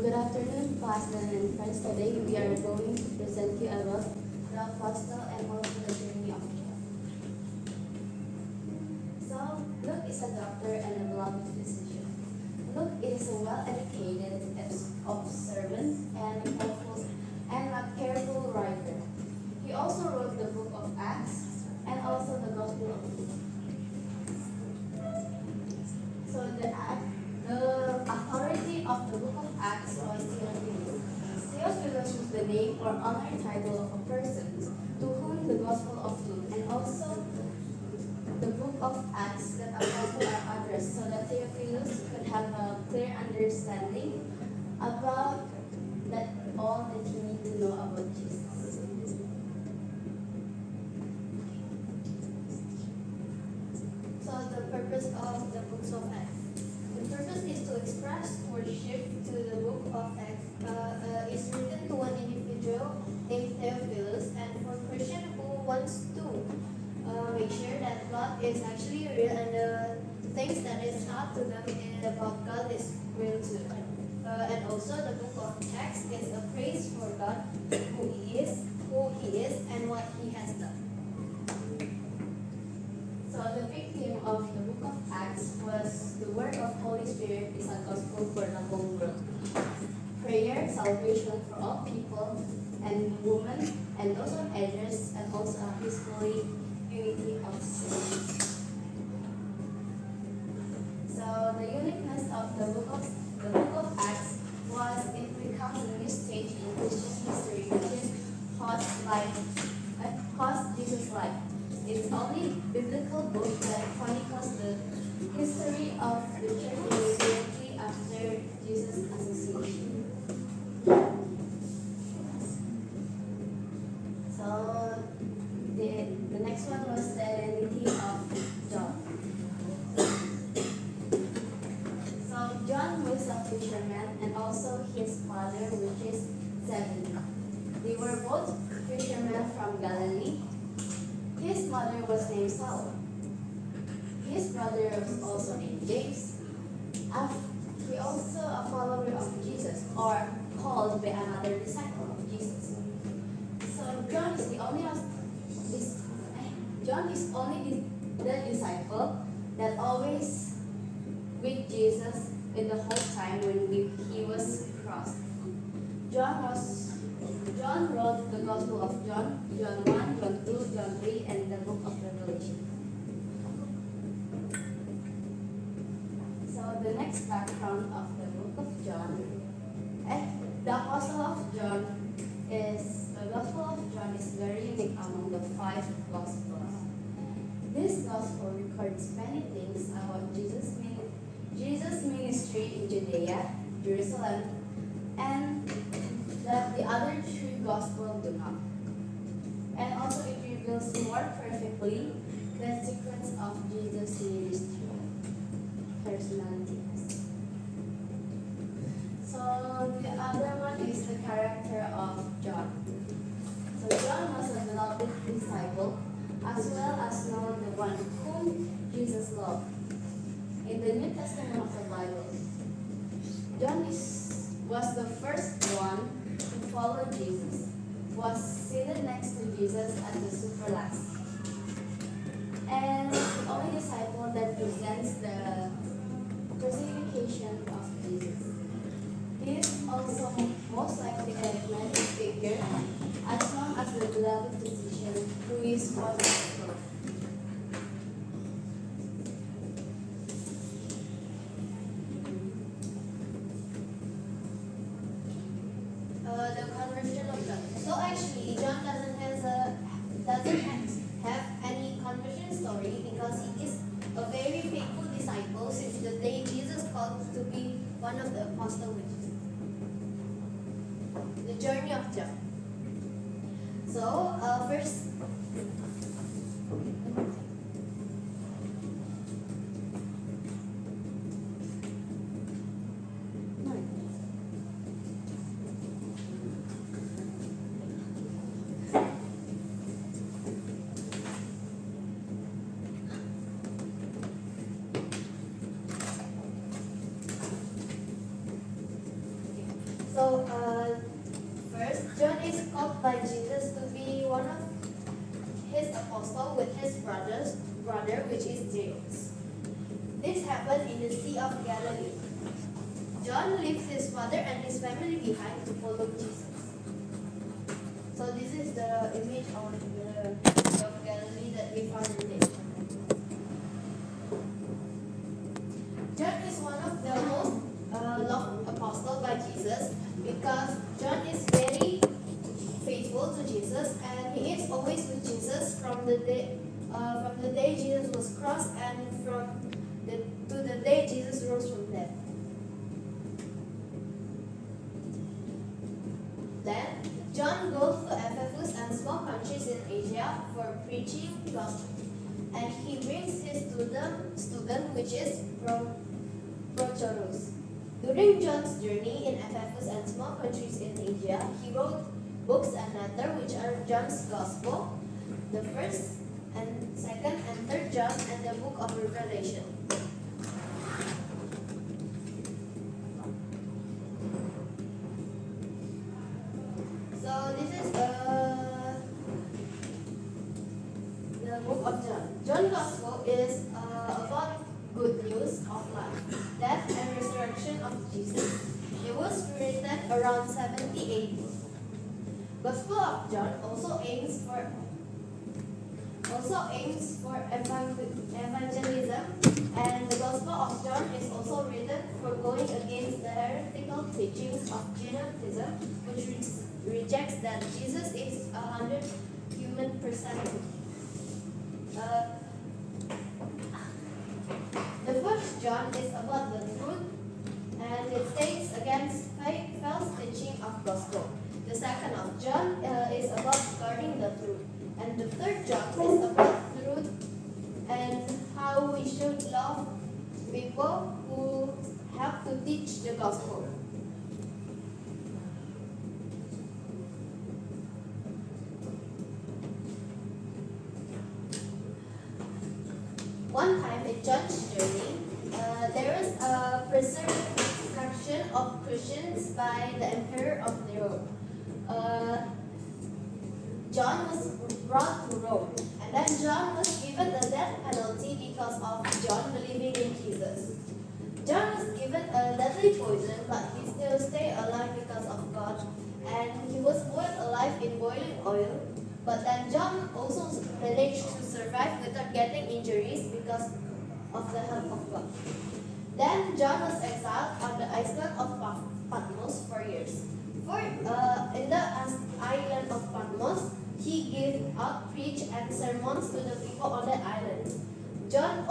Good afternoon, Pastor and friends. Today we are going to present you about the apostle and also the journey of John. So, Luke is a doctor and a beloved physician. Luke is a well-educated, observant, and hopeful and a careful writer. He also wrote the book of Acts and also the Gospel of Luke. So the authority of the book of Acts was Theophilus. Theophilus was the name or honor title of a person to whom the Gospel of Luke and also the book of Acts that apostle are addressed so that Theophilus could have a clear understanding about that all that he need to know about Jesus. So the purpose of the books of Acts. The purpose is to express worship to the book of Acts. Is written to one individual named Theophilus, and for Christian who wants to make sure that God is actually real and the things that is taught to them about God is real too. And also the book of Acts is a praise for God, who He is, and what He has done. So the big theme of the book of Acts was the work of Holy Spirit is a gospel for the whole world. Prayer, salvation for all people and women and those of ages, and also a peacefully unity of saints. So the uniqueness of the book of Acts was it becomes a new stage in Christian history, which is post Jesus' life. It's the only biblical book that chronicles the history of the church immediately after Jesus' assassination. So the next one was the identity of John. So John was a fisherman and also his father, which is Zebedee. They were both fishermen from Galilee. His mother was named Salome. His brother was also named James. He also a follower of Jesus, or called by another disciple of Jesus. So John is only the disciple that always with Jesus in the whole time when he was crossed. John wrote the Gospel of John, John 1, John 2, John 3, and the book of Revelation. So the next background of the book of John, the Gospel of John the Gospel of John is very unique among the 5 Gospels. This Gospel records many things about Jesus' ministry in Judea, Jerusalem, and that the other 3 Gospels do not. And also it reveals more perfectly the sequence of Jesus' ministry, personality. So the other one is the character of John. So John was a beloved disciple, as well as known the one whom Jesus loved. In the New Testament of the Bible, John was the first one to follow Jesus, was seated next to Jesus at the super last, and the only disciple that presents the personification of Jesus. He is also most likely a enigmatic figure, as long as the beloved physician who is one of the book. The conversion of John. So actually, John doesn't have any conversion story because he is a very faithful disciple since the day Jesus called to be one of the apostles. The journey of John. So first. So, first, John is called by Jesus to be one of his apostles with his brother, which is James. This happened in the Sea of Galilee. John leaves his father and his family behind to follow Jesus. So this is the image of the Sea of Galilee that we found in it. John is one of the most loved apostles by Jesus because John is very faithful to Jesus and he is always with Jesus from the day Jesus was crossed and to the day Jesus rose from death. Then John goes to Ephesus and small countries in Asia for preaching the gospel, and he brings his student which is from Prochorus. During John's journey in Ephesus and small countries in Asia, he wrote books and letters which are John's Gospel, the first and second and third John, and the book of Revelation. So this is the book of John. John's Gospel is about good news of life, death and resurrection of Jesus. It was written around 70 AD. Gospel of John also aims for evangelism, and the Gospel of John is also written for going against the heretical teachings of Gnosticism, which rejects that Jesus is 100 human percent. The first John is about the truth, and it states against false teaching of gospel. The second of John is about guarding the truth, and the third John is about truth and how we should love people who help to teach the gospel. One time in John's journey, there was a persecution of Christians by the emperor of Rome. John was brought to Rome, and then John was given the death penalty because of John believing in Jesus. John was given a deadly poison, but he still stayed alive because of God, and he was boiled alive in boiling oil. But then John also managed to survive without getting injuries because of the help of God. Then John was exiled on the island of Patmos for years. In the island of Patmos, he gave out preach and sermons to the people on the island. During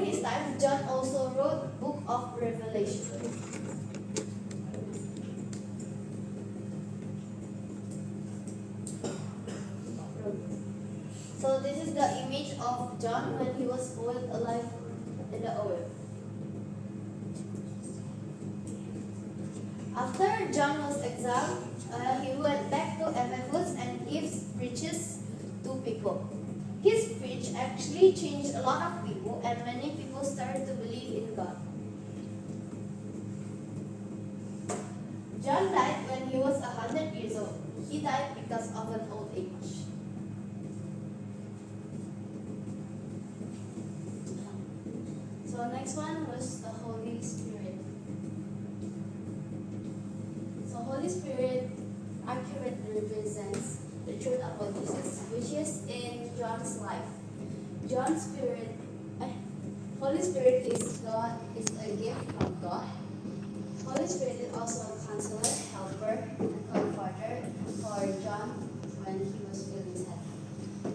this time, John also wrote Book of Revelation. So this is the image of John when he was boiled alive in the oil. After John was exiled, he went back to Ephesus and preaches to people. His preach actually changed a lot of people, and many people started to believe in God. John died when he was 100 years old. He died because of an old age. So next one was the Holy Spirit. So Holy Spirit accurately represents the truth about Jesus, which is in John's life. Holy Spirit is God, is a gift from God. Holy Spirit is also a counselor, helper, and comforter for John when he was feeling sad.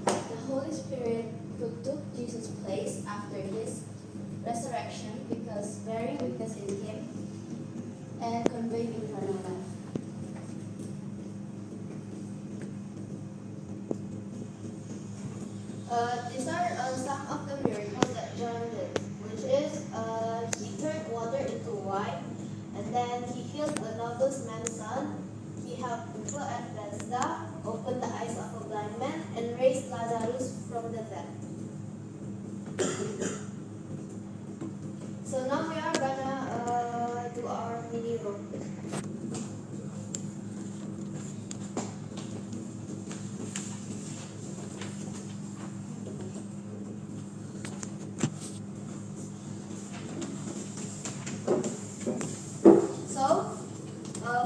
The Holy Spirit who took Jesus' place after his resurrection because bearing witness in him and conveying eternal life. These are some of the miracles that John did, which is he turned water into wine, and then he healed a noble man's son. He helped people at Bethesda, opened the eyes of a blind man, and raised Lazarus from the dead. So now we are gonna do our mini road.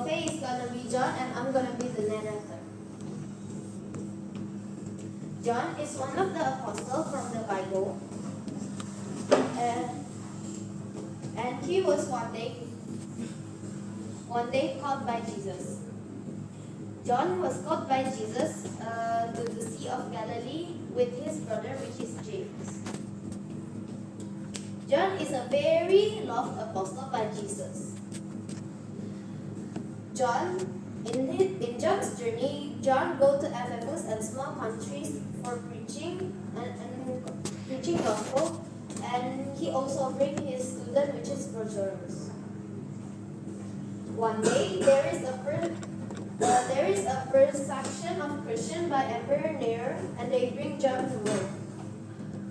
Faye is gonna be John and I'm gonna be the narrator. John is one of the apostles from the Bible. And he was one day caught by Jesus. John was caught by Jesus to the Sea of Galilee with his brother, which is James. John is a very loved apostle by Jesus. In John's journey, John go to Ephesus and small countries for preaching and preaching gospel, and he also bring his student, which is Prochorus. One day there is a persecution of Christian by Emperor Nero, and they bring John to Rome.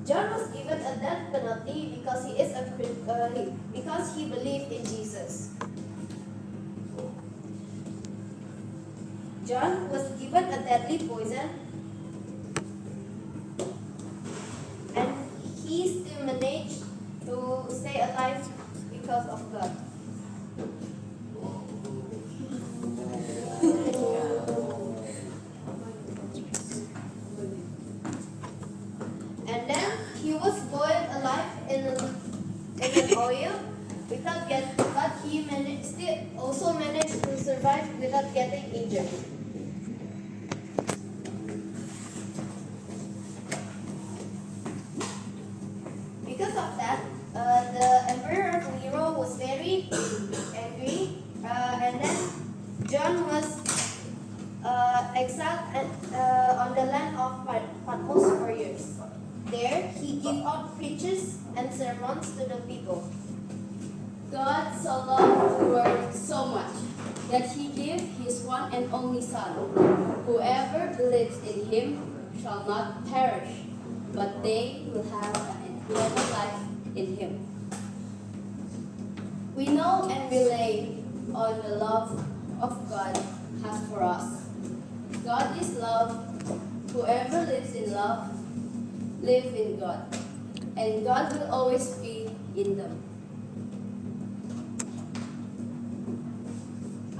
John was given a death penalty because he believed in Jesus. John was given a deadly poison, and he still managed to stay alive because of God. And then he was boiled alive in an oil but he also managed to survive without getting injured. Because of that, the Emperor Nero was very angry, and then John was exiled on the land of Patmos for years. There, he gave out preachers and sermons to the people. God so loved the world so much that he gave his one and only Son. Whoever believes in him shall not perish, but they will have an eternal life in him. We know and rely on the love of God has for us. God is love. Whoever lives in love lives in God, and God will always be in them.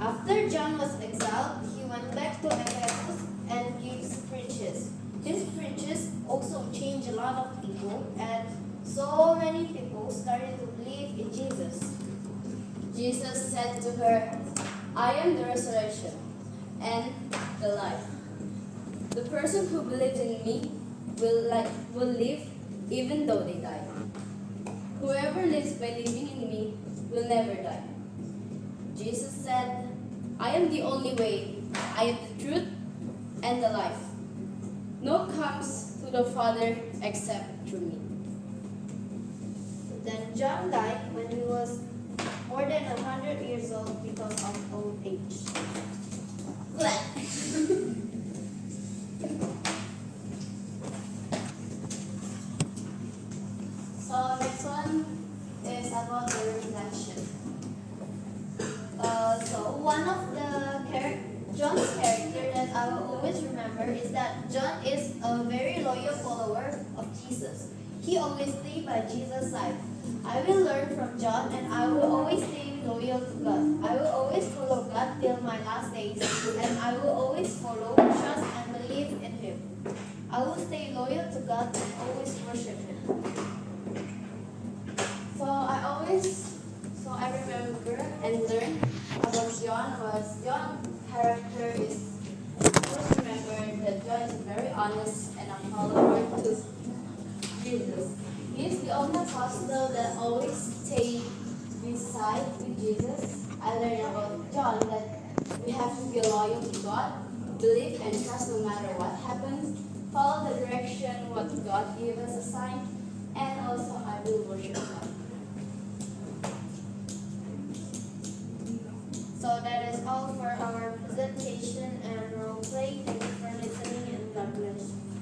After John was exiled, he went back to Ephesus and gave preachers. These preachers also changed a lot of people, and so many people started to believe in Jesus. Jesus said to her, I am the resurrection and the life. The person who believes in me will live even though they die. Whoever lives by living in me will never die. Jesus said, I am the only way, I am the truth and the life. No comes to the Father except through me. Then John died when he was more than 100 years old because of old age. So next one is about the reflection. So one of John's character that I will always remember is that John is a very loyal follower of Jesus. He always stay by Jesus' side. I will learn from John and I will always stay loyal to God. I will always follow God till my last days, and I will always follow, trust, and believe in Him. I will stay loyal to God and always worship Him. So I remember and learn about John was John's character is first remember that John is very honest and a follower to Jesus. He is the only apostle that always stay beside with Jesus. I learned about John that we have to be loyal to God, believe and trust no matter what happens, follow the direction what God gave us a sign, and also I will worship God. So that is all for our presentation and role play. Thank you for listening and God bless.